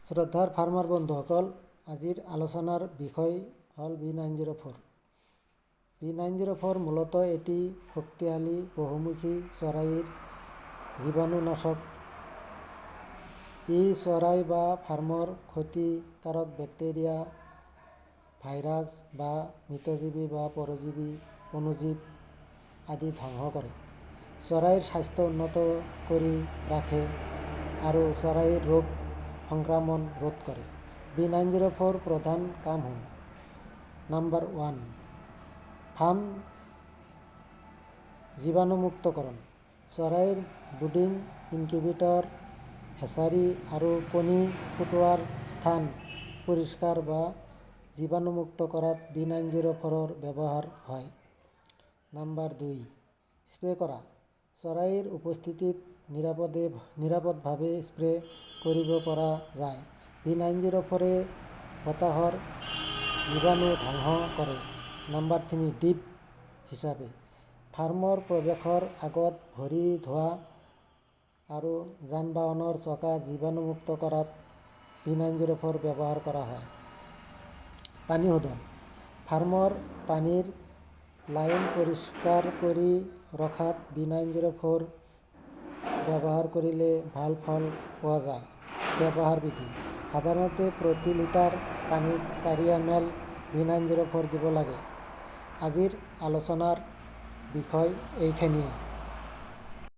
শ্ৰদ্ধাৰ ফাৰ্মাৰ বন্ধুসকল, আজিৰ আলোচনাৰ বিষয় হ'ল B904। B904 মূলতঃ এটি শক্তিশালী বহুমুখী চৰাইৰ জীৱাণুনাশক। ই চৰাই বা ফাৰ্মৰ ক্ষতিকাৰক বেক্টেৰিয়া, ভাইৰাছ বা মৃতজীৱী বা পৰজীৱী অণুজীৱ আদি ধ্বংস কৰে, চৰাইৰ স্বাস্থ্য উন্নত কৰি ৰাখে আৰু চৰাইৰ ৰোগ সংক্ৰমণ ৰোধ কৰে। B904 প্ৰধান কামসমূহ: নম্বৰ 1, ফাৰ্ম জীৱাণুমুক্তকৰণ। চৰাইৰ ব্ৰুডিং ইনকিউবেটৰ, হেচাৰী আৰু কণী ফুটোৱাৰ স্থান পৰিষ্কাৰ বা জীৱাণুমুক্ত কৰাত B904ৰ ব্যৱহাৰ হয়। নম্বৰ 2, স্প্ৰে কৰা। চৰাইৰ উপস্থিতিত নিৰাপদভাৱে স্প্ৰে কৰিব পৰা যায়। B904-এ বতাহৰ জীৱাণু ধ্বংস কৰে। নম্বৰ 3, ডিপ হিচাপে। ফাৰ্মৰ প্ৰৱেশৰ আগত ভৰি ধোৱা আৰু যান-বাহনৰ চকা জীৱাণুমুক্ত কৰাত B904 ব্যৱহাৰ কৰা হয়। পানী শোধন। ফাৰ্মৰ পানীৰ লাইন পৰিষ্কাৰ কৰি ৰখাত B904 ব্যৱহাৰ কৰিলে ভাল ফল পোৱা যায়। ব্যৱহাৰ বিধি: সাধাৰণতে প্ৰতি লিটাৰ পানীত 4 ml B904 দিব লাগে। আজিৰ আলোচনাৰ বিষয় এইখিনিয়েই।